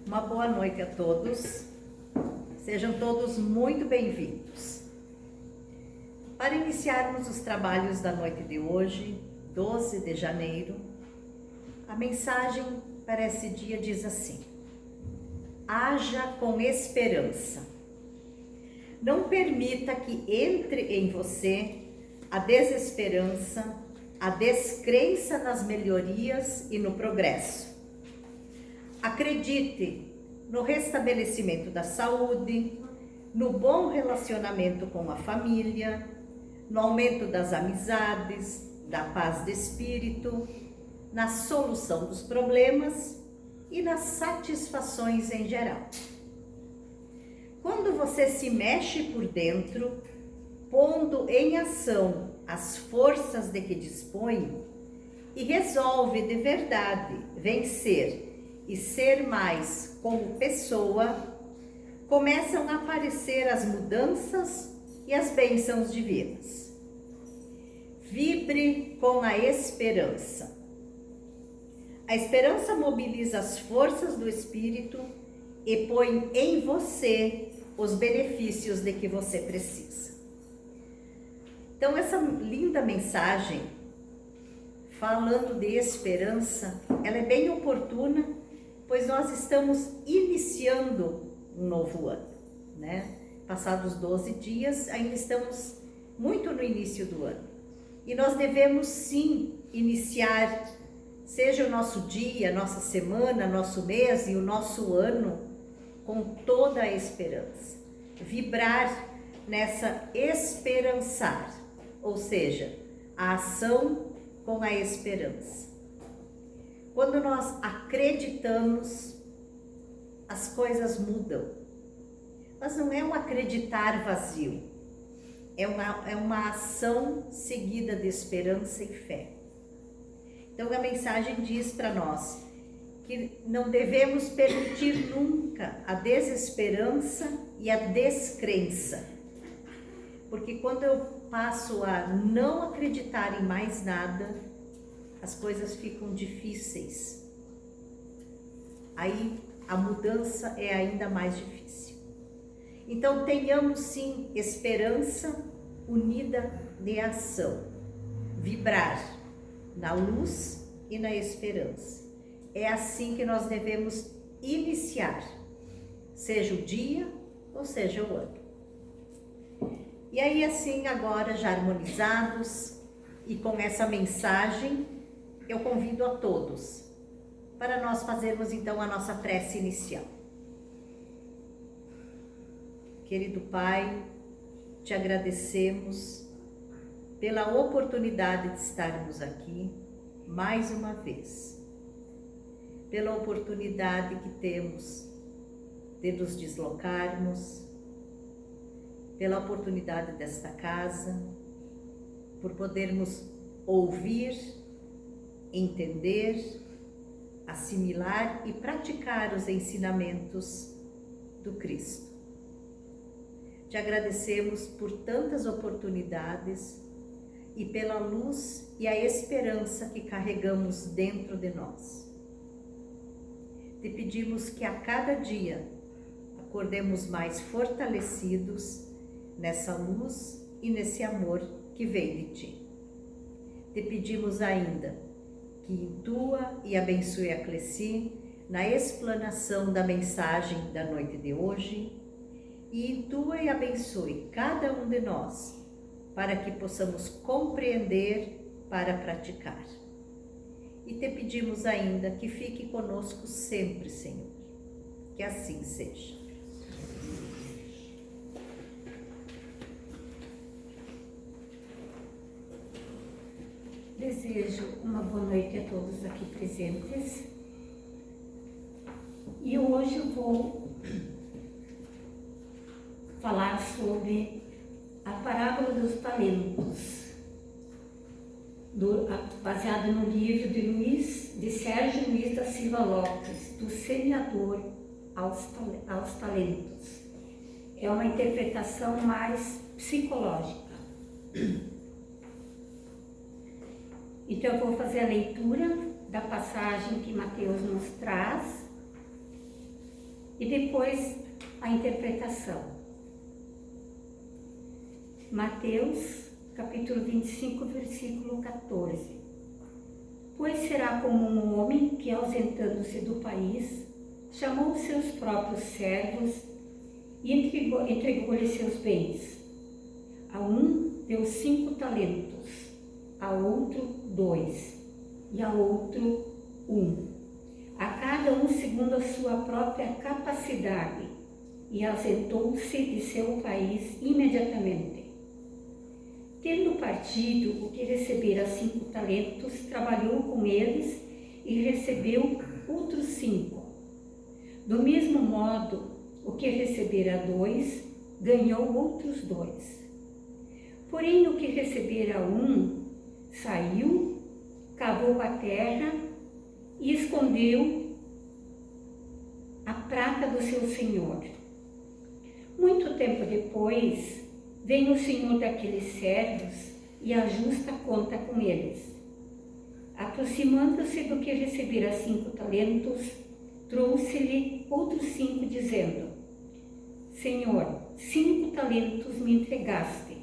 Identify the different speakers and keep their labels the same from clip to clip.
Speaker 1: Uma boa noite a todos. Sejam todos muito bem-vindos. Para iniciarmos os trabalhos da noite de hoje, 12 de janeiro, a mensagem para esse dia diz assim: haja com esperança. Não permita que entre em você a desesperança, a descrença nas melhorias e no progresso. Acredite no restabelecimento da saúde, no bom relacionamento com a família, no aumento das amizades, da paz de espírito, na solução dos problemas e nas satisfações em geral. Quando você se mexe por dentro, pondo em ação as forças de que dispõe e resolve de verdade vencer e ser mais como pessoa, começam a aparecer as mudanças e as bênçãos divinas. Vibre com a esperança. A esperança mobiliza as forças do espírito e põe em você os benefícios de que você precisa. Então, essa linda mensagem, falando de esperança, ela é bem oportuna, pois nós estamos iniciando um novo ano, né? Passados 12 dias, ainda estamos muito no início do ano. E nós devemos sim iniciar, seja o nosso dia, nossa semana, nosso mês e o nosso ano, com toda a esperança. Vibrar nessa esperançar, ou seja, a ação com a esperança. Quando nós acreditamos, as coisas mudam. Mas não é um acreditar vazio, é uma ação seguida de esperança e fé. Então a mensagem diz para nós que não devemos permitir nunca a desesperança e a descrença. Porque quando eu passo a não acreditar em mais nada, as coisas ficam difíceis. Aí a mudança é ainda mais difícil. Então tenhamos sim esperança unida de ação. Vibrar na luz e na esperança. É assim que nós devemos iniciar, seja o dia ou seja o ano. E aí assim agora já harmonizados e com essa mensagem, eu convido a todos para nós fazermos então a nossa prece inicial. Querido Pai, te agradecemos pela oportunidade de estarmos aqui mais uma vez, pela oportunidade que temos de nos deslocarmos, pela oportunidade desta casa, por podermos ouvir, entender, assimilar e praticar os ensinamentos do Cristo. Te agradecemos por tantas oportunidades e pela luz e a esperança que carregamos dentro de nós. Te pedimos que a cada dia acordemos mais fortalecidos nessa luz e nesse amor que vem de Ti. Te pedimos ainda que intua e abençoe a Cleci na explanação da mensagem da noite de hoje e intua e abençoe cada um de nós para que possamos compreender para praticar. E te pedimos ainda que fique conosco sempre, Senhor. Que assim seja.
Speaker 2: Desejo uma boa noite a todos aqui presentes. E hoje eu vou falar sobre a parábola dos talentos, baseado no livro de Sérgio Luís da Silva Lopes, do semeador aos talentos. É uma interpretação mais psicológica. Então eu vou fazer a leitura da passagem que Mateus nos traz e depois a interpretação. Mateus, capítulo 25, versículo 14. Pois será como um homem que, ausentando-se do país, chamou os seus próprios servos e entregou-lhe seus bens. A um deu 5 talentos, a outro 2, e a outro 1. A cada um segundo a sua própria capacidade, e ausentou-se de seu país imediatamente. Tendo partido o que recebera 5 talentos, trabalhou com eles e recebeu outros 5. Do mesmo modo, o que recebera 2, ganhou outros 2. Porém, o que recebera 1, saiu, cavou a terra e escondeu a prata do seu senhor. Muito tempo depois, vem o senhor daqueles servos e ajusta conta com eles. Aproximando-se do que recebera 5 talentos, trouxe-lhe outros 5, dizendo: Senhor, 5 talentos me entregaste.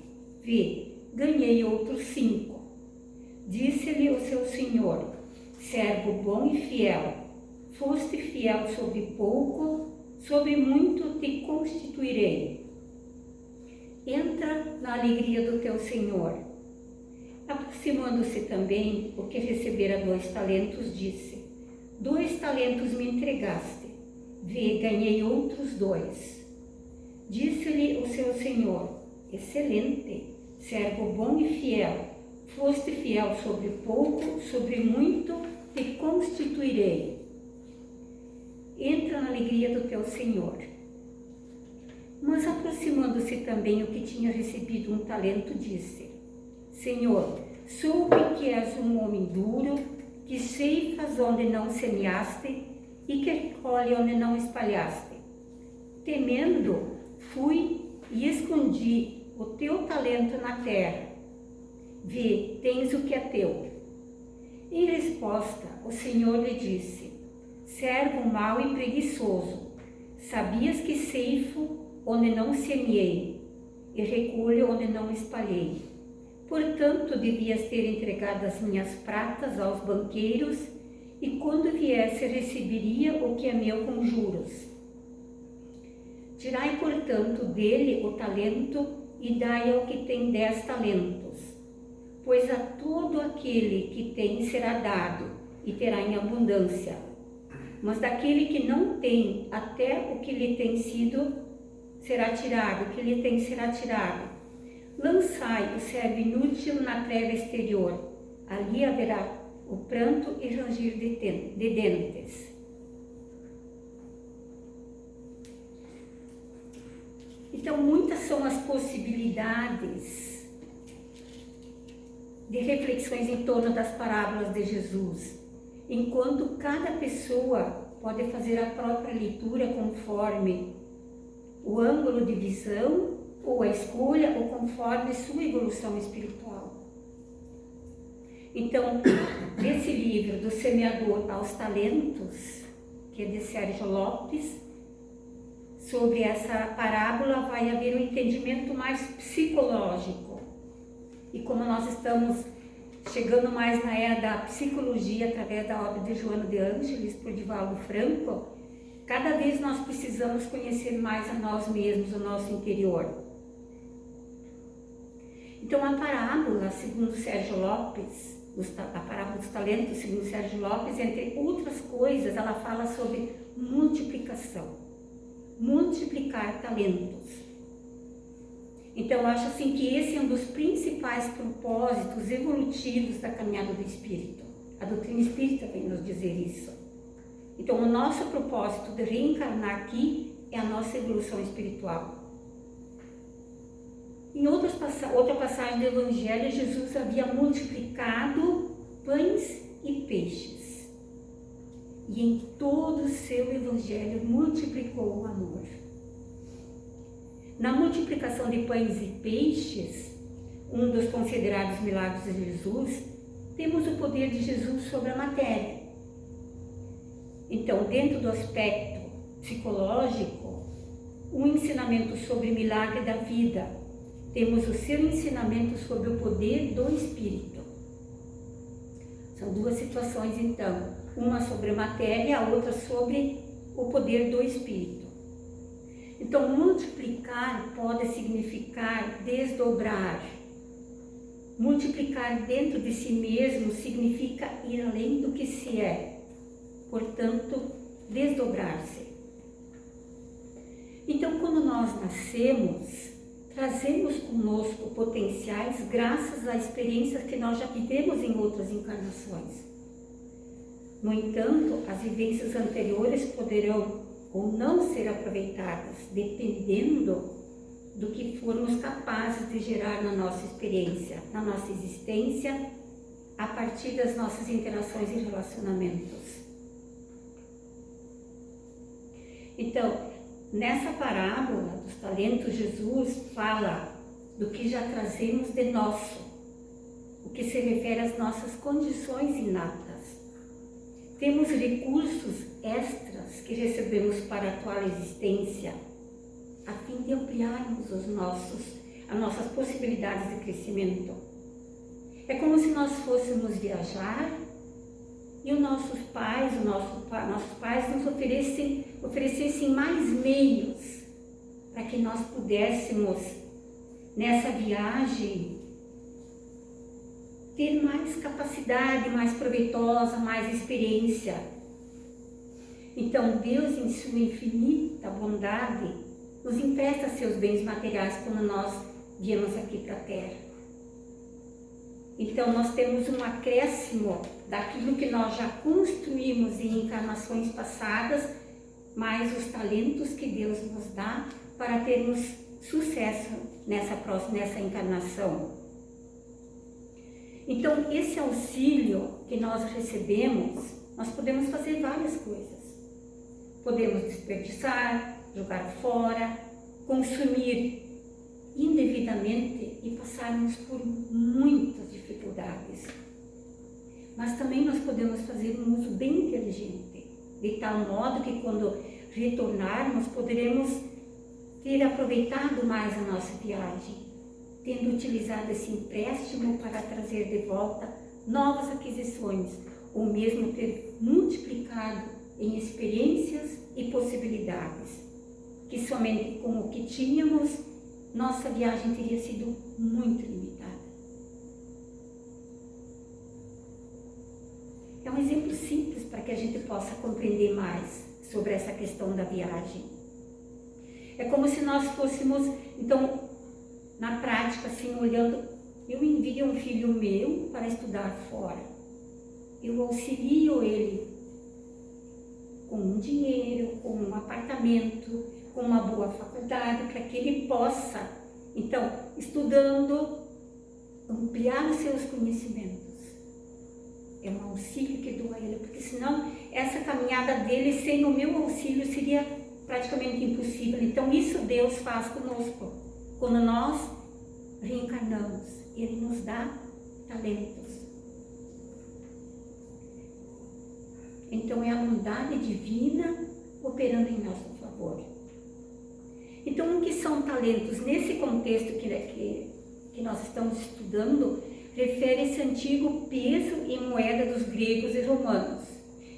Speaker 2: Vê, ganhei outros 5. Disse-lhe o seu senhor: servo bom e fiel, foste fiel sobre pouco, sobre muito te constituirei. Entra na alegria do teu senhor. Aproximando-se também o que recebera 2 talentos, disse: 2 talentos me entregaste. Vê, ganhei outros 2. Disse-lhe o seu senhor: excelente, servo bom e fiel, foste fiel sobre pouco, sobre muito te constituirei. Entra na alegria do teu senhor. Mas aproximando-se também o que tinha recebido 1 talento, disse: Senhor, soube que és um homem duro, que ceifas onde não semeaste e que recolhe onde não espalhaste. Temendo, fui e escondi o teu talento na terra. Vê, tens o que é teu. Em resposta, o Senhor lhe disse: servo mau e preguiçoso, sabias que ceifo onde não semeei e recolho onde não espalhei. Portanto, devias ter entregado as minhas pratas aos banqueiros, e quando viesse receberia o que é meu com juros. Tirai, portanto, dele o talento e dai ao que tem 10 talentos, pois a todo aquele que tem será dado e terá em abundância. Mas daquele que não tem, até o que lhe tem sido será tirado, o que lhe tem será tirado. Lançai o servo inútil na treva exterior, ali haverá o pranto e ranger de dentes. Então, muitas são as possibilidades de reflexões em torno das parábolas de Jesus, enquanto cada pessoa pode fazer a própria leitura conforme o ângulo de visão ou a escolha, ou conforme sua evolução espiritual. Então, nesse livro do Semeador aos Talentos, que é de Sérgio Lopes, sobre essa parábola vai haver um entendimento mais psicológico. E como nós estamos chegando mais na era da psicologia através da obra de Joana de Ângeles, por Divaldo Franco, cada vez nós precisamos conhecer mais a nós mesmos, o nosso interior. Então, a parábola, segundo Sérgio Lopes, a parábola dos talentos, segundo Sérgio Lopes, entre outras coisas, ela fala sobre multiplicação. Multiplicar talentos. Então, eu acho assim que esse é um dos principais propósitos evolutivos da caminhada do Espírito. A doutrina espírita vem nos dizer isso. Então, o nosso propósito de reencarnar aqui é a nossa evolução espiritual. Em outra passagem do Evangelho, Jesus havia multiplicado pães e peixes. E em todo o seu Evangelho multiplicou o amor. Na multiplicação de pães e peixes, um dos considerados milagres de Jesus, temos o poder de Jesus sobre a matéria. Então, dentro do aspecto psicológico, um ensinamento sobre o milagre da vida. Temos o seu ensinamento sobre o poder do Espírito. São duas situações, então. Uma sobre a matéria, a outra sobre o poder do Espírito. Então, multiplicar pode significar desdobrar. Multiplicar dentro de si mesmo significa ir além do que se é. Portanto, desdobrar-se. Então, quando nós nascemos, trazemos conosco potenciais graças a experiências que nós já vivemos em outras encarnações. No entanto, as vivências anteriores poderão ou não ser aproveitadas, dependendo do que formos capazes de gerar na nossa experiência, na nossa existência, a partir das nossas interações e relacionamentos. Então, nessa parábola dos talentos, Jesus fala do que já trazemos de nosso, o que se refere às nossas condições inatas. Temos recursos extras que recebemos para a atual existência, a fim de ampliarmos as nossas possibilidades de crescimento. É como se nós fôssemos viajar e os nossos pais nos oferecessem mais meios para que nós pudéssemos, nessa viagem, ter mais capacidade, mais proveitosa, mais experiência. Então, Deus, em sua infinita bondade, nos empresta seus bens materiais quando nós viemos aqui para a Terra. Então, nós temos um acréscimo daquilo que nós já construímos em encarnações passadas, mais os talentos que Deus nos dá para termos sucesso nessa encarnação. Então, esse auxílio que nós recebemos, nós podemos fazer várias coisas. Podemos desperdiçar, jogar fora, consumir indevidamente e passarmos por muitas dificuldades. Mas também nós podemos fazer um uso bem inteligente, de tal modo que quando retornarmos, poderemos ter aproveitado mais a nossa viagem, tendo utilizado esse empréstimo para trazer de volta novas aquisições, ou mesmo ter multiplicado em experiências e possibilidades, que somente com o que tínhamos, nossa viagem teria sido muito limitada. É um exemplo simples para que a gente possa compreender mais sobre essa questão da viagem. É como se nós fôssemos, então, na prática, assim, olhando, eu envio um filho meu para estudar fora. Eu auxilio ele com um dinheiro, com um apartamento, com uma boa faculdade, para que ele possa, então, estudando, ampliar os seus conhecimentos. É um auxílio que dou a ele, porque senão essa caminhada dele sem o meu auxílio seria praticamente impossível. Então, isso Deus faz conosco. Quando nós reencarnamos, Ele nos dá talentos. Então, é a bondade divina operando em nosso favor. Então, o que são talentos? Nesse contexto que nós estamos estudando, refere-se ao antigo peso e moeda dos gregos e romanos.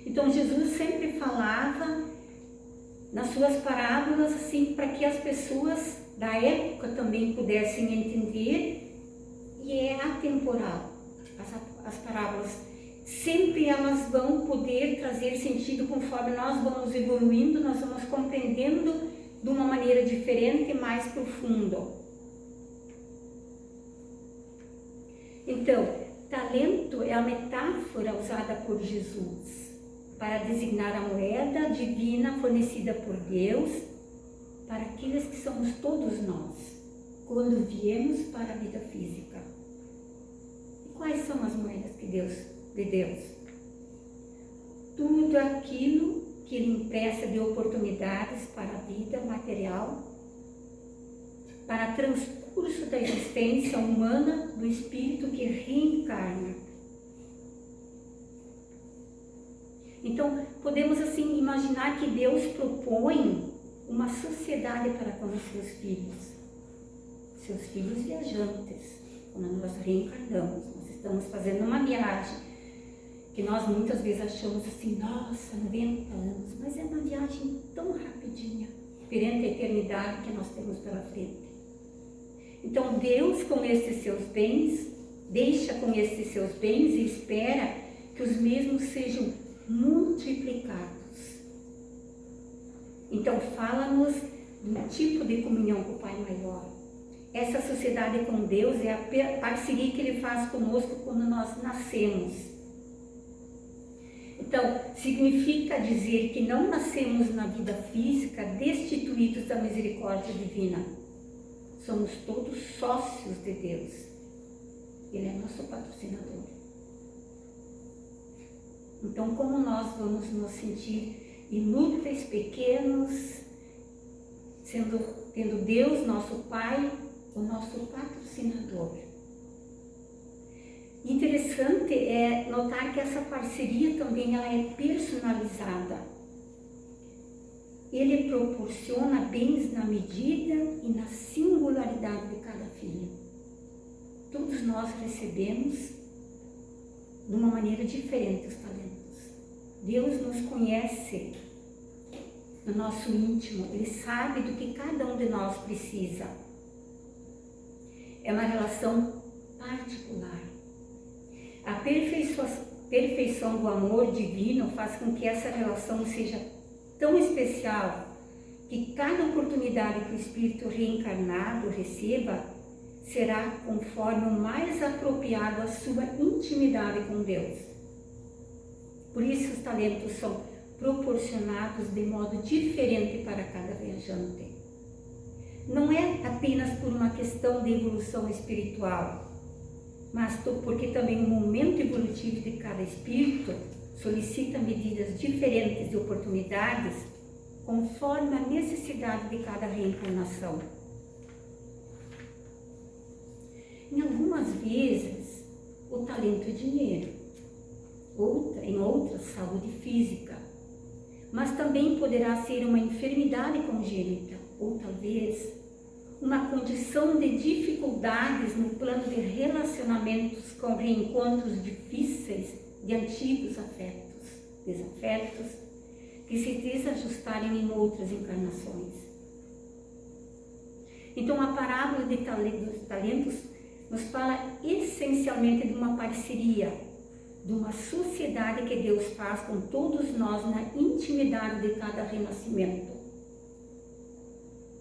Speaker 2: Então, Jesus sempre falava nas suas parábolas, assim, para que as pessoas da época também pudessem entender, e é atemporal. As parábolas, sempre elas vão poder trazer sentido conforme nós vamos evoluindo, nós vamos compreendendo de uma maneira diferente e mais profunda. Então, talento é a metáfora usada por Jesus para designar a moeda divina fornecida por Deus para aqueles que somos todos nós, quando viemos para a vida física. E quais são as moedas de Deus? Tudo aquilo que Ele empresta de oportunidades para a vida material, para o transcurso da existência humana do espírito que reencarna. Então, podemos assim imaginar que Deus propõe uma sociedade para com os seus filhos viajantes. Quando nós reencarnamos, nós estamos fazendo uma viagem que nós muitas vezes achamos assim, nossa, 90 anos, mas é uma viagem tão rapidinha perante a eternidade que nós temos pela frente. Então Deus, com esses seus bens, deixa com esses seus bens e espera que os mesmos sejam multiplicados. Então fala-nos do tipo de comunhão com o Pai Maior. Essa sociedade com Deus é a parceria que Ele faz conosco quando nós nascemos. Então, significa dizer que não nascemos na vida física destituídos da misericórdia divina. Somos todos sócios de Deus. Ele é nosso patrocinador. Então, como nós vamos nos sentir inúteis, pequenos, tendo Deus, nosso Pai, o nosso patrocinador. Interessante é notar que essa parceria também ela é personalizada. Ele proporciona bens na medida e na singularidade de cada filho. Todos nós recebemos de uma maneira diferente os talentos. Deus nos conhece no nosso íntimo, Ele sabe do que cada um de nós precisa. É uma relação particular. A perfeição do amor divino faz com que essa relação seja tão especial que cada oportunidade que o Espírito reencarnado receba será conforme o mais apropriado à sua intimidade com Deus. Por isso os talentos são proporcionados de modo diferente para cada viajante. Não é apenas por uma questão de evolução espiritual, mas porque também o momento evolutivo de cada espírito solicita medidas diferentes de oportunidades conforme a necessidade de cada reencarnação. Em algumas vezes, o talento é dinheiro, em outras, saúde física, mas também poderá ser uma enfermidade congênita, ou talvez uma condição de dificuldades no plano de relacionamentos com reencontros difíceis de antigos desafetos, que se desajustarem em outras encarnações. Então a parábola dos talentos nos fala essencialmente de uma parceria, de uma sociedade que Deus faz com todos nós na intimidade de cada renascimento.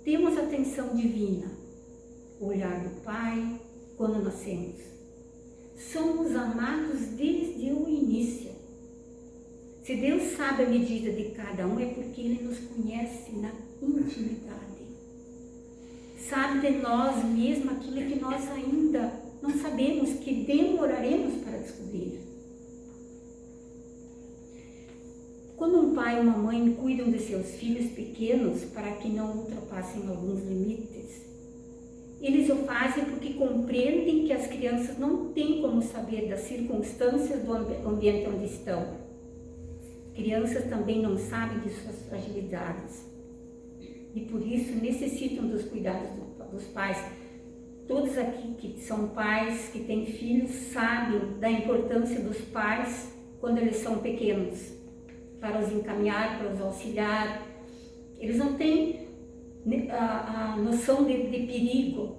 Speaker 2: Temos a atenção divina, o olhar do Pai quando nascemos. Somos amados desde o início. Se Deus sabe a medida de cada um, é porque Ele nos conhece na intimidade. Sabe de nós mesmos aquilo que nós ainda não sabemos, que demoraremos para descobrir. Quando um pai e uma mãe cuidam de seus filhos pequenos para que não ultrapassem alguns limites, eles o fazem porque compreendem que as crianças não têm como saber das circunstâncias do ambiente onde estão. Crianças também não sabem de suas fragilidades e por isso necessitam dos cuidados dos pais. Todos aqui que são pais, que têm filhos, sabem da importância dos pais quando eles são pequenos, para os encaminhar, para os auxiliar. Eles não têm a noção de perigo.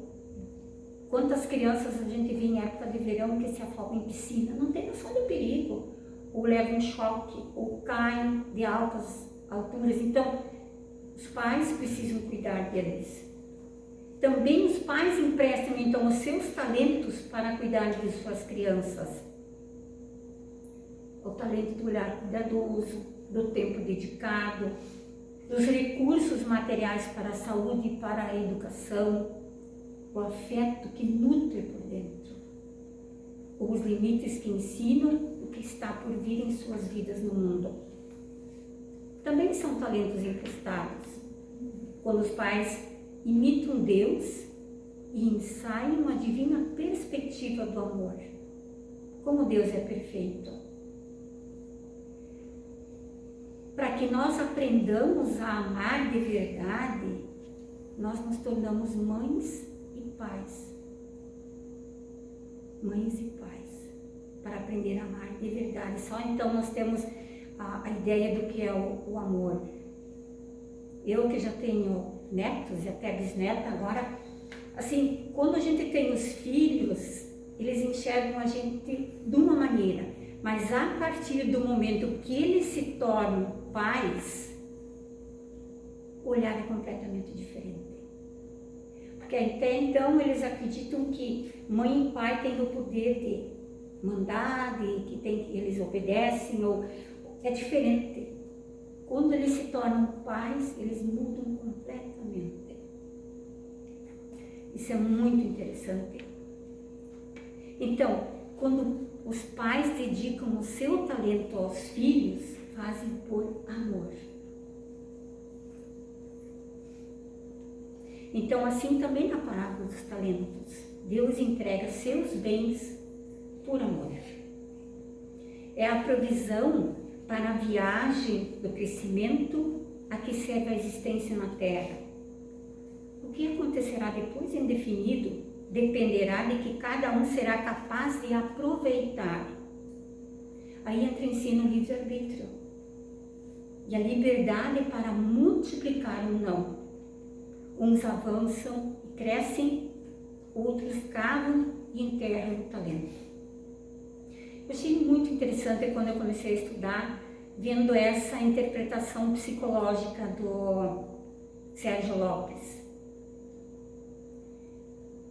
Speaker 2: Quantas crianças a gente vê em época de verão que se afogam em piscina, não tem noção de perigo, ou levam um choque, ou caem de altas alturas. Então, os pais precisam cuidar deles. Também os pais emprestam então os seus talentos para cuidar de suas crianças. O talento do olhar cuidadoso, do tempo dedicado, dos recursos materiais para a saúde e para a educação, o afeto que nutre por dentro, os limites que ensinam o que está por vir em suas vidas no mundo. Também são talentos emprestados, quando os pais imitam Deus e ensaiam a divina perspectiva do amor. Como Deus é perfeito. para que nós aprendamos a amar de verdade, nós nos tornamos mães e pais. Mães e pais, para aprender a amar de verdade. Só então nós temos a ideia do que é o amor. Eu que já tenho netos e até bisneta agora, assim, quando a gente tem os filhos, eles enxergam a gente de uma maneira, mas a partir do momento que eles se tornam pais, o olhar é completamente diferente. Porque até então eles acreditam que mãe e pai têm o poder de mandar, de que eles obedecem, ou é diferente. Quando eles se tornam pais, eles mudam completamente. Isso é muito interessante. Então, quando os pais dedicam o seu talento aos filhos, fazem por amor. Então, assim também na parábola dos talentos, Deus entrega seus bens por amor. É a provisão para a viagem do crescimento a que serve a existência na Terra. O que acontecerá depois é indefinido, dependerá de que cada um será capaz de aproveitar. Aí entra em cena o livre-arbítrio e a liberdade para multiplicar ou não. Uns avançam e crescem, outros cavam e enterram o talento. Eu achei muito interessante quando eu comecei a estudar, vendo essa interpretação psicológica do Sérgio Lopes.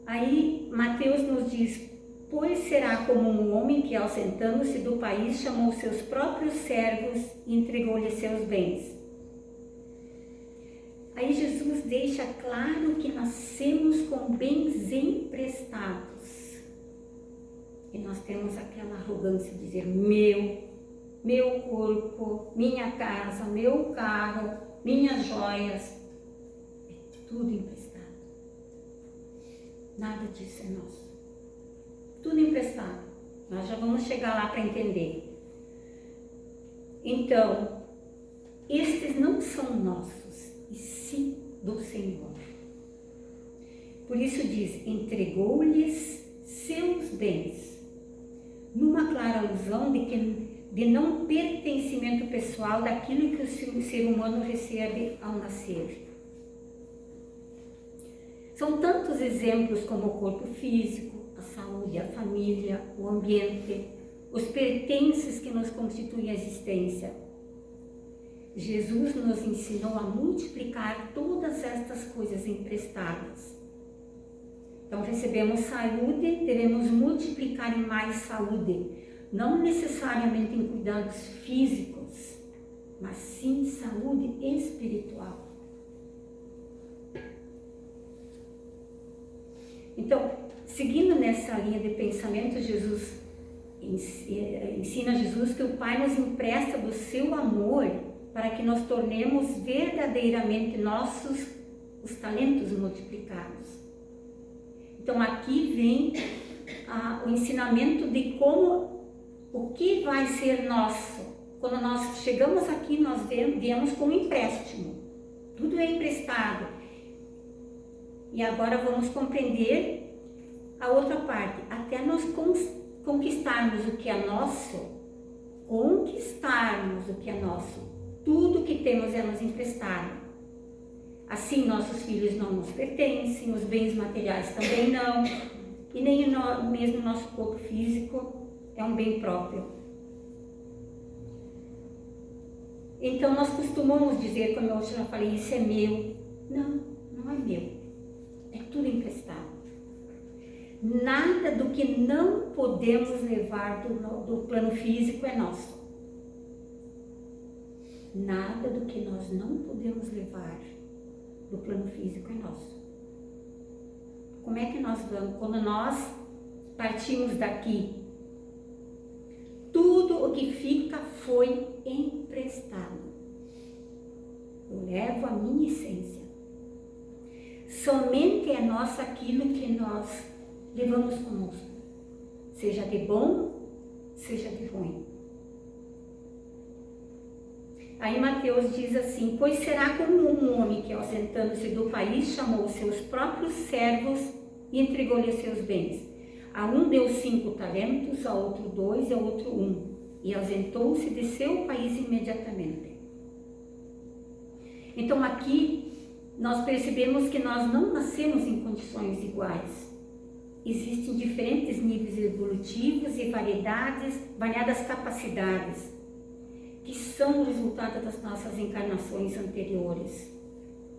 Speaker 2: Aí Mateus nos diz: pois será como um homem que, ausentando-se do país, chamou seus próprios servos e entregou-lhes seus bens. Aí Jesus deixa claro que nascemos com bens emprestados. E nós temos aquela arrogância de dizer: meu corpo, minha casa, meu carro, minhas joias, é tudo emprestado. Nada disso é nosso. Tudo emprestado. Nós já vamos chegar lá para entender. Então, estes não são nossos, e sim do Senhor. Por isso diz: entregou-lhes seus bens, numa clara alusão de não pertencimento pessoal daquilo que o ser humano recebe ao nascer. São tantos exemplos como o corpo físico, a saúde, a família, o ambiente, os pertences que nos constituem a existência. Jesus nos ensinou a multiplicar todas estas coisas emprestadas. Então, recebemos saúde, devemos multiplicar em mais saúde, não necessariamente em cuidados físicos, mas sim saúde espiritual. Então, seguindo nessa linha de pensamento, Jesus ensina Jesus que o Pai nos empresta do seu amor para que nós tornemos verdadeiramente nossos os talentos multiplicados. Então aqui vem o ensinamento de como, o que vai ser nosso. Quando nós chegamos aqui, nós viemos com um empréstimo. Tudo é emprestado. E agora vamos compreender a outra parte. Até nós conquistarmos o que é nosso, tudo que temos é nos emprestado. Assim, nossos filhos não nos pertencem, os bens materiais também não, e nem mesmo o nosso corpo físico é um bem próprio. Então, nós costumamos dizer, como eu já falei, isso é meu. Não, não é meu. É tudo emprestado. Nada do que não podemos levar do plano físico é nosso. Nada do que nós não podemos levar do plano físico é nosso. Como é que nós vamos? Quando nós partimos daqui, tudo o que fica foi emprestado. Eu levo a minha essência. Somente é nosso aquilo que nós levamos conosco, seja de bom, seja de ruim. Aí Mateus diz assim: pois será como um homem que, ausentando-se do país, chamou os seus próprios servos e entregou-lhe os seus bens. A um deu 5 talentos, a outro 2 e a outro 1, e ausentou-se de seu país imediatamente. Então aqui nós percebemos que nós não nascemos em condições iguais. Existem diferentes níveis evolutivos e variadas capacidades, que são o resultado das nossas encarnações anteriores,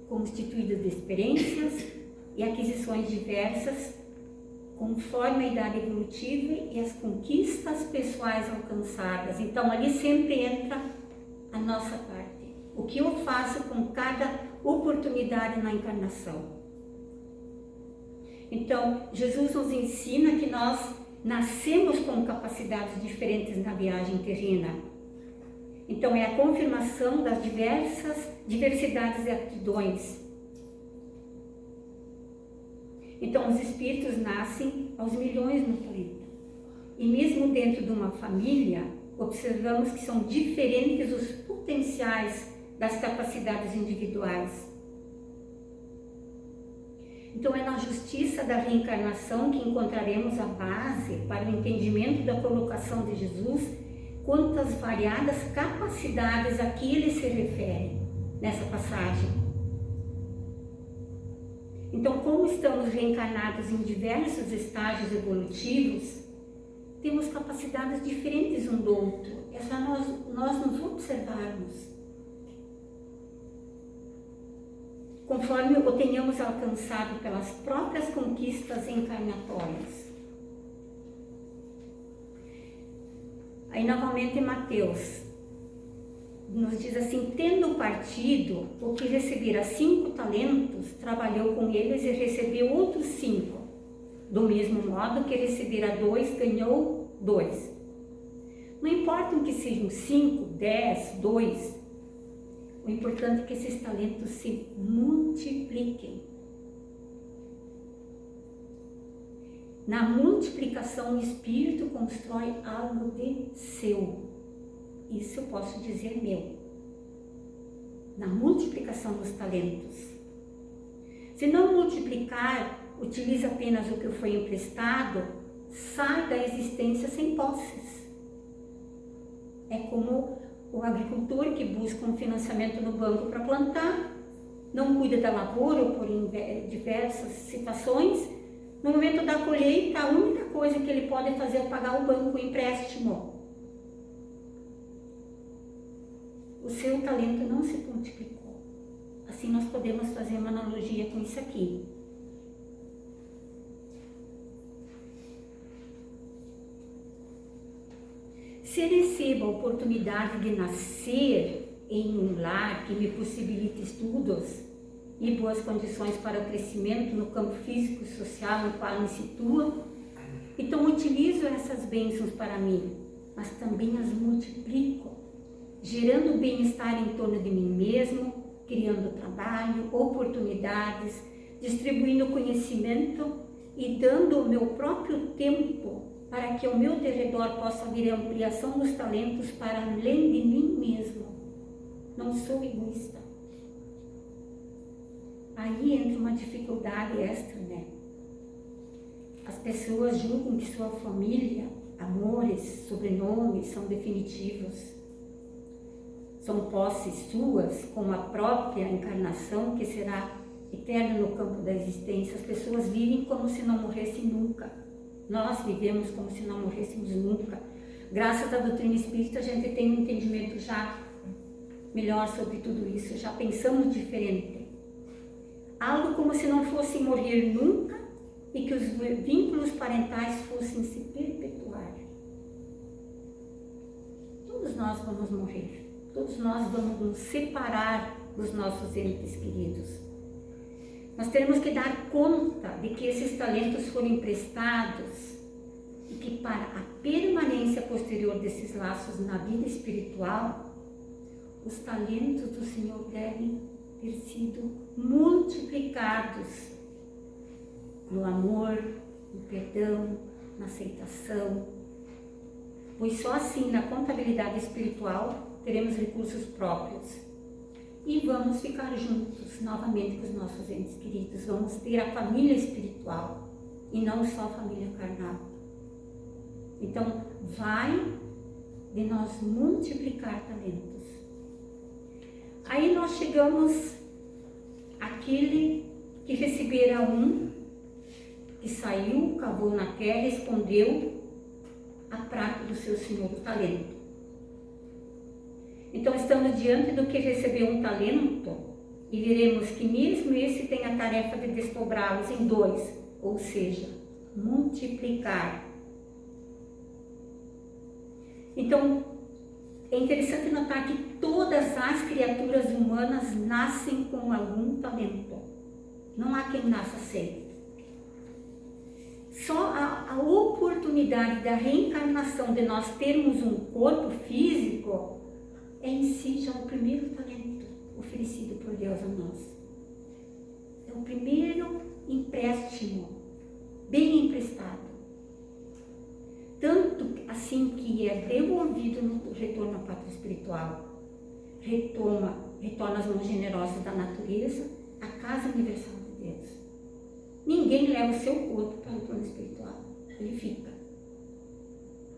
Speaker 2: constituídas de experiências e aquisições diversas, conforme a idade evolutiva e as conquistas pessoais alcançadas. Então, ali sempre entra a nossa parte. O que eu faço com cada oportunidade na encarnação? Então, Jesus nos ensina que nós nascemos com capacidades diferentes na viagem terrena. Então, é a confirmação das diversidades de aptidões. Então, os espíritos nascem aos milhões no planeta. E mesmo dentro de uma família, observamos que são diferentes os potenciais das capacidades individuais. Então, é na justiça da reencarnação que encontraremos a base para o entendimento da colocação de Jesus quanto às variadas capacidades a que ele se refere nessa passagem. Então, como estamos reencarnados em diversos estágios evolutivos, temos capacidades diferentes um do outro. É só nós nos observarmos. Conforme o tenhamos alcançado pelas próprias conquistas encarnatórias. Aí novamente Mateus nos diz assim: tendo partido, o que recebera 5 talentos, trabalhou com eles e recebeu outros 5. Do mesmo modo que recebera 2, ganhou 2. Não importa que sejam 5, 10, 2, o importante é que esses talentos se multipliquem. Na multiplicação, o espírito constrói algo de seu. Isso eu posso dizer meu. Na multiplicação dos talentos. Se não multiplicar, utiliza apenas o que foi emprestado, sai da existência sem posses. É como o agricultor que busca um financiamento no banco para plantar, não cuida da lavoura por diversas situações. No momento da colheita, a única coisa que ele pode fazer é pagar o banco, o empréstimo. O seu talento não se multiplicou. Assim nós podemos fazer uma analogia com isso aqui. Se recebo a oportunidade de nascer em um lar que me possibilite estudos e boas condições para o crescimento no campo físico e social no qual me situo, então utilizo essas bênçãos para mim, mas também as multiplico, gerando bem-estar em torno de mim mesmo, criando trabalho, oportunidades, distribuindo conhecimento e dando o meu próprio tempo para que ao meu derredor possa vir a ampliação dos talentos para além de mim mesmo. Não sou egoísta. Aí entra uma dificuldade extra, né? As pessoas julgam que sua família, amores, sobrenomes são definitivos. São posses suas, como a própria encarnação, que será eterna no campo da existência. As pessoas vivem como se não morressem nunca. Nós vivemos como se não morrêssemos nunca. Graças à doutrina espírita, a gente tem um entendimento já melhor sobre tudo isso. Já pensamos diferente. Algo como se não fosse morrer nunca e que os vínculos parentais fossem se perpetuar. Todos nós vamos morrer. Todos nós vamos nos separar dos nossos entes queridos. Nós teremos que dar conta de que esses talentos foram emprestados e que para a permanência posterior desses laços na vida espiritual, os talentos do Senhor devem ter sido multiplicados no amor, no perdão, na aceitação, pois só assim, na contabilidade espiritual, teremos recursos próprios e vamos ficar juntos novamente com os nossos entes queridos. Vamos ter a família espiritual e não só a família carnal. Então, vai de nós multiplicar talentos. Aí nós chegamos àquele que recebera um, que saiu, cavou na terra, escondeu a prata do seu senhor, o talento. Então estamos diante do que recebeu um talento e veremos que mesmo esse tem a tarefa de desdobrá-los em 2, ou seja, multiplicar. Então, é interessante notar que todas as criaturas humanas nascem com algum talento. Não há quem nasça sem. Só a oportunidade da reencarnação de nós termos um corpo físico é em si já o primeiro talento oferecido por Deus a nós. É o primeiro empréstimo, bem emprestado. Tanto assim que é devolvido no retorno à pátria espiritual. Retorna às mãos generosas da natureza, à casa universal de Deus. Ninguém leva o seu corpo para o plano espiritual, ele fica.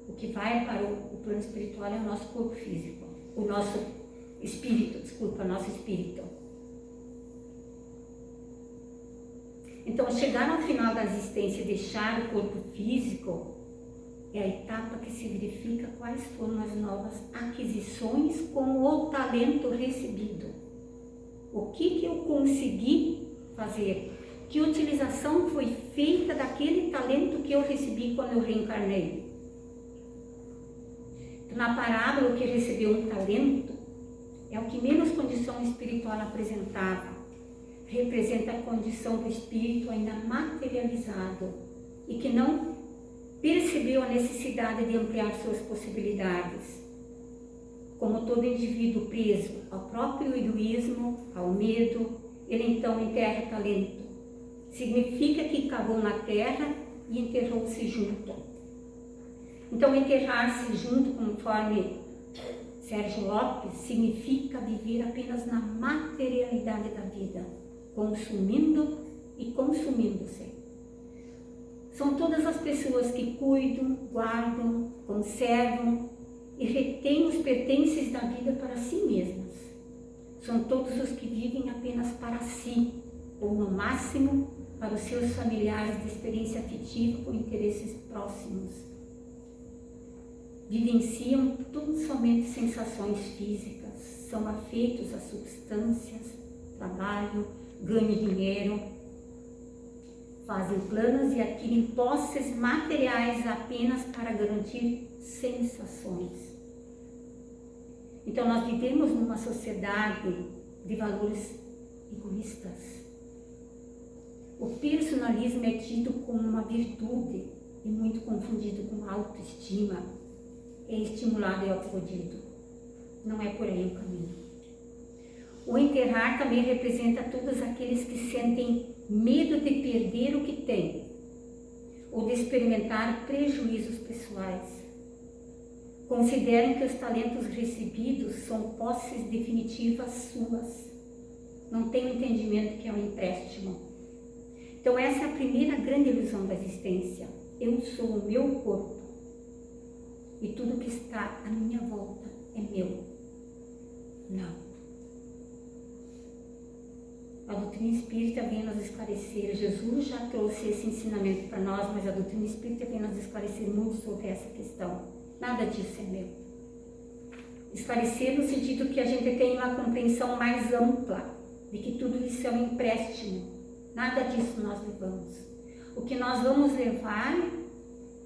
Speaker 2: O que vai para o plano espiritual é o nosso corpo físico, o nosso espírito, nosso espírito. Então, chegar ao final da existência e deixar o corpo físico é a etapa que se verifica quais foram as novas aquisições com o talento recebido. O que eu consegui fazer? Que utilização foi feita daquele talento que eu recebi quando eu reencarnei? Na parábola, o que recebeu um talento é o que menos condição espiritual apresentava. Representa a condição do espírito ainda materializado e que não percebeu a necessidade de ampliar suas possibilidades. Como todo indivíduo preso ao próprio egoísmo, ao medo, ele então enterra o talento. Significa que cavou na terra e enterrou-se junto. Então, enterrar-se junto, conforme Sérgio Lopes, significa viver apenas na materialidade da vida, consumindo e consumindo-se. São todas as pessoas que cuidam, guardam, conservam e retêm os pertences da vida para si mesmas. São todos os que vivem apenas para si, ou no máximo para os seus familiares de experiência afetiva com interesses próximos. Vivenciam tudo somente sensações físicas, são afeitos a substâncias, trabalho, ganho dinheiro, fazem planos e adquirem posses materiais apenas para garantir sensações. Então nós vivemos numa sociedade de valores egoístas. O personalismo é tido como uma virtude e muito confundido com autoestima. É estimulado e aplaudido. Não é por aí o caminho. O enterrar também representa todos aqueles que sentem medo de perder o que têm ou de experimentar prejuízos pessoais. Consideram que os talentos recebidos são posses definitivas suas. Não têm o entendimento que é um empréstimo. Então essa é a primeira grande ilusão da existência. Eu sou o meu corpo e tudo que está à minha volta é meu. Não. A doutrina espírita vem nos esclarecer. Jesus já trouxe esse ensinamento para nós, mas a doutrina espírita vem nos esclarecer muito sobre essa questão. Nada disso é meu. Esclarecer no sentido que a gente tem uma compreensão mais ampla de que tudo isso é um empréstimo. Nada disso nós levamos. O que nós vamos levar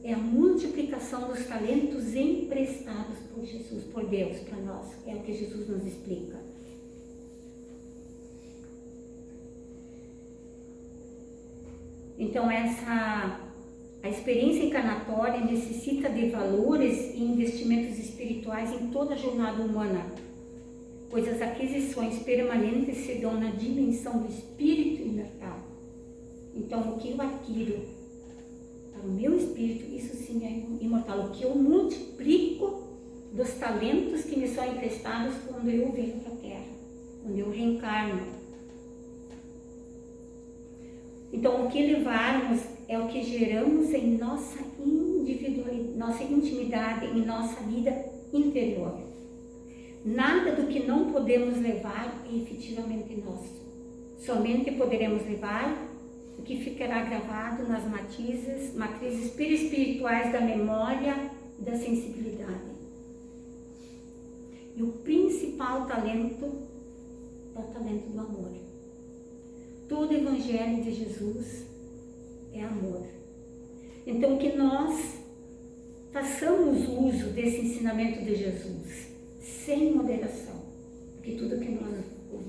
Speaker 2: é a multiplicação dos talentos emprestados por Jesus, por Deus, para nós. É o que Jesus nos explica. Então, a experiência encarnatória necessita de valores e investimentos espirituais em toda a jornada humana, pois as aquisições permanentes se dão na dimensão do espírito imortal. Então, o que eu adquiro para o meu espírito, isso sim é imortal. O que eu multiplico dos talentos que me são emprestados quando eu venho para a Terra, quando eu reencarno. Então, o que levarmos é o que geramos em nossa individualidade, nossa intimidade, em nossa vida interior. Nada do que não podemos levar é efetivamente nosso. Somente poderemos levar o que ficará gravado nas matrizes perispirituais da memória e da sensibilidade. E o principal talento é o talento do amor. Todo o Evangelho de Jesus é amor. Então, que nós façamos uso desse ensinamento de Jesus sem moderação, porque tudo que nós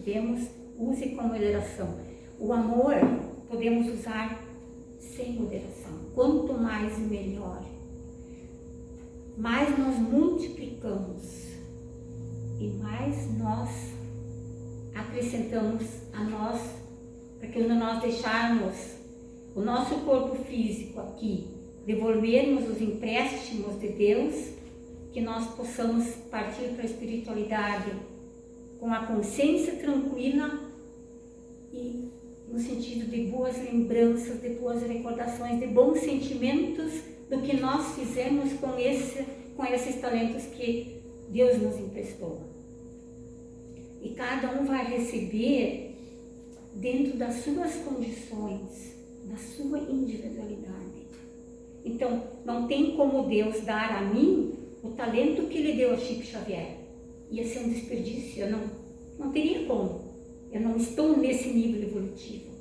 Speaker 2: vemos, use com moderação. O amor podemos usar sem moderação. Quanto mais, melhor. Mais nós multiplicamos e mais nós acrescentamos a nós, porque quando nós deixarmos o nosso corpo físico aqui, devolvermos os empréstimos de Deus, que nós possamos partir para a espiritualidade com a consciência tranquila e no sentido de boas lembranças, de boas recordações, de bons sentimentos do que nós fizemos com esses talentos que Deus nos emprestou. E cada um vai receber dentro das suas condições, da sua individualidade. Então, não tem como Deus dar a mim o talento que Ele deu a Chico Xavier. Ia ser um desperdício, eu não teria como. Eu não estou nesse nível evolutivo.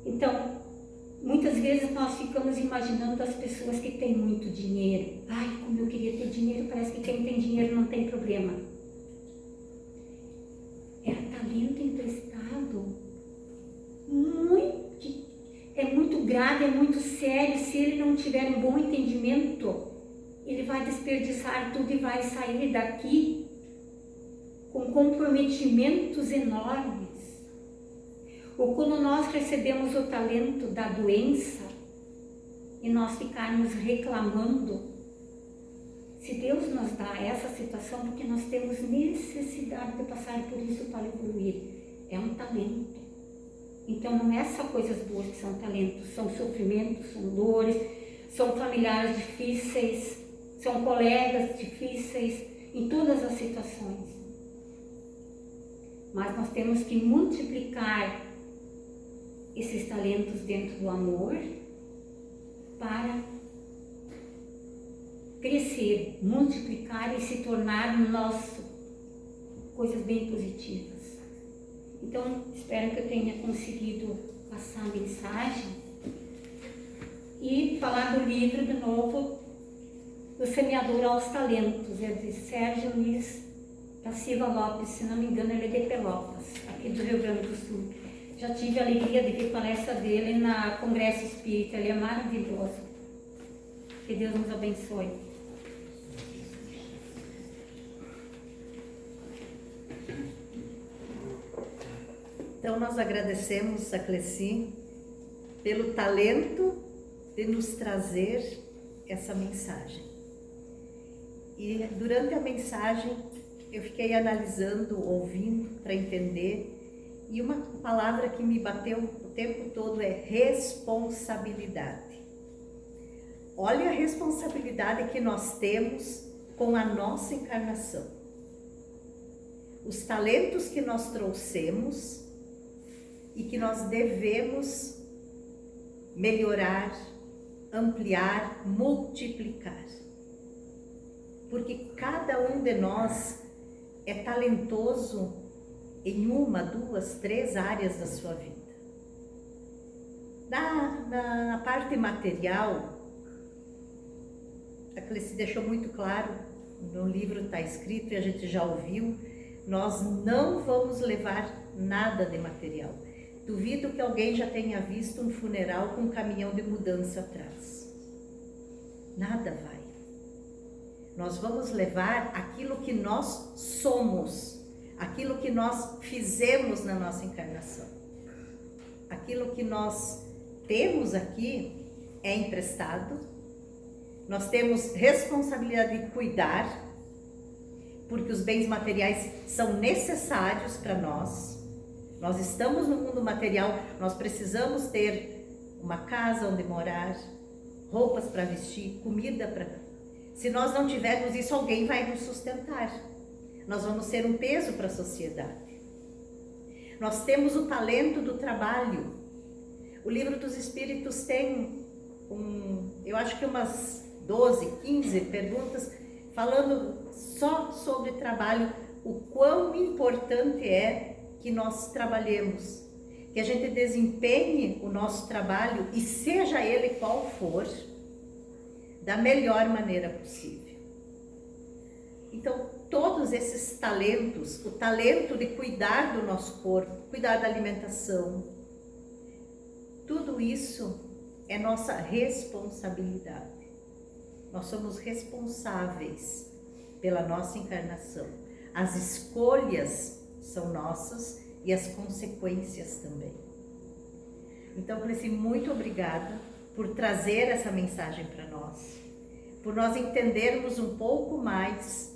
Speaker 2: Então, muitas vezes nós ficamos imaginando as pessoas que têm muito dinheiro. Ai, como eu queria ter dinheiro, parece que quem tem dinheiro não tem problema. É talento emprestado. É muito grave, é muito sério. Se ele não tiver um bom entendimento, ele vai desperdiçar tudo e vai sair daqui com comprometimentos enormes. Ou quando nós recebemos o talento da doença e nós ficarmos reclamando, se Deus nos dá essa situação, porque nós temos necessidade de passar por isso para evoluir, é um talento. Então não é só coisas boas que são talentos, são sofrimentos, são dores, são familiares difíceis, são colegas difíceis, em todas as situações. Mas nós temos que multiplicar esses talentos dentro do amor para crescer, multiplicar e se tornar nosso coisas bem positivas. Então, espero que eu tenha conseguido passar a mensagem e falar do livro de novo, do Semeador aos Talentos, é de Sérgio Luiz da Silva Lopes, se não me engano ele é de Pelotas, aqui do Rio Grande do Sul. Já tive a alegria de ver palestra dele na Congresso Espírita, ele é maravilhoso. Que Deus nos abençoe.
Speaker 1: Então nós agradecemos a Cleci pelo talento de nos trazer essa mensagem. E durante a mensagem eu fiquei analisando, ouvindo para entender, e uma palavra que me bateu o tempo todo é responsabilidade. Olha a responsabilidade que nós temos com a nossa encarnação. Os talentos que nós trouxemos e que nós devemos melhorar, ampliar, multiplicar. Porque cada um de nós é talentoso em uma, duas, três áreas da sua vida. Na parte material, a Cleci deixou muito claro, no livro está escrito e a gente já ouviu, nós não vamos levar nada de material. Duvido que alguém já tenha visto um funeral com um caminhão de mudança atrás. Nada vai. Nós vamos levar aquilo que nós somos, aquilo que nós fizemos na nossa encarnação. Aquilo que nós temos aqui é emprestado Nós temos responsabilidade de cuidar, porque os bens materiais são necessários para nós. Nós estamos no mundo material, nós precisamos ter uma casa onde morar, roupas para vestir, comida para... Se nós não tivermos isso, alguém vai nos sustentar. Nós vamos ser um peso para a sociedade. Nós temos o talento do trabalho. O Livro dos Espíritos tem eu acho que umas 12, 15 perguntas falando só sobre trabalho, o quão importante é que nós trabalhemos, que a gente desempenhe o nosso trabalho e seja ele qual for, da melhor maneira possível. Então, todos esses talentos, o talento de cuidar do nosso corpo, cuidar da alimentação, tudo isso é nossa responsabilidade. Nós somos responsáveis pela nossa encarnação. As escolhas são nossas e as consequências também. Então, Cleci, muito obrigada por trazer essa mensagem para nós, por nós entendermos um pouco mais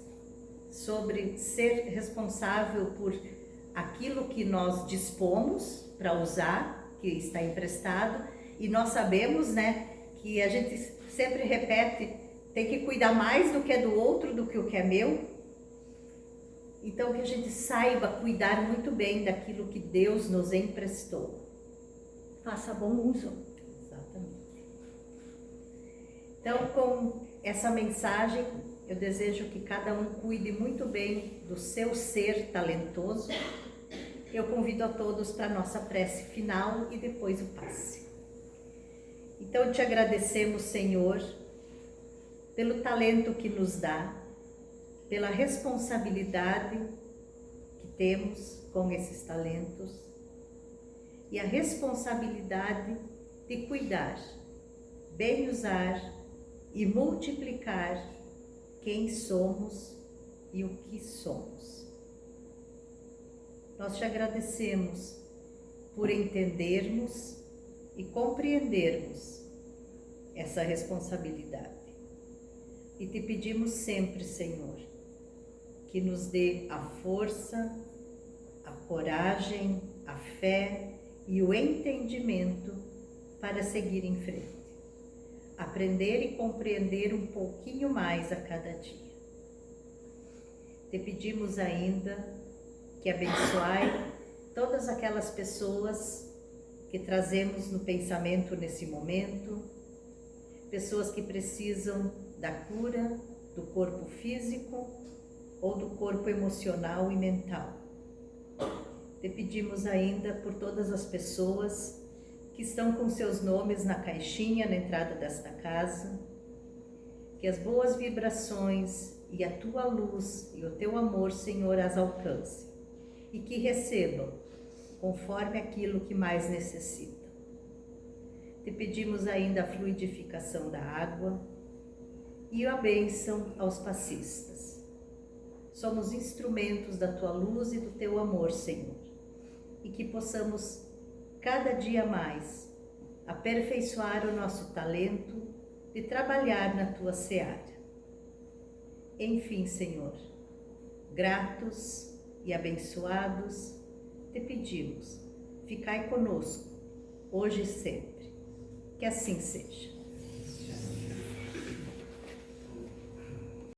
Speaker 1: sobre ser responsável por aquilo que nós dispomos para usar, que está emprestado, e nós sabemos, né, que a gente sempre repete, tem que cuidar mais do que é do outro do que o que é meu. Então, que a gente saiba cuidar muito bem daquilo que Deus nos emprestou.
Speaker 2: Faça bom uso.
Speaker 1: Exatamente. Então, com essa mensagem, eu desejo que cada um cuide muito bem do seu ser talentoso. Eu convido a todos para a nossa prece final e depois o passe. Então, te agradecemos, Senhor, pelo talento que nos dá, pela responsabilidade que temos com esses talentos e a responsabilidade de cuidar, bem usar e multiplicar quem somos e o que somos. Nós te agradecemos por entendermos e compreendermos essa responsabilidade. E te pedimos sempre, Senhor, que nos dê a força, a coragem, a fé e o entendimento para seguir em frente. Aprender e compreender um pouquinho mais a cada dia. Te pedimos ainda que abençoai todas aquelas pessoas que trazemos no pensamento nesse momento, pessoas que precisam da cura do corpo físico ou do corpo emocional e mental. Te pedimos ainda por todas as pessoas que estão com seus nomes na caixinha na entrada desta casa, que as boas vibrações e a tua luz e o teu amor, Senhor, as alcance e que recebam conforme aquilo que mais necessitam. Te pedimos ainda a fluidificação da água e a bênção aos passistas. Somos instrumentos da tua luz e do teu amor, Senhor, e que possamos cada dia mais aperfeiçoar o nosso talento de trabalhar na tua seara. Enfim, Senhor, gratos e abençoados, te pedimos, ficai conosco, hoje e sempre. Que assim seja.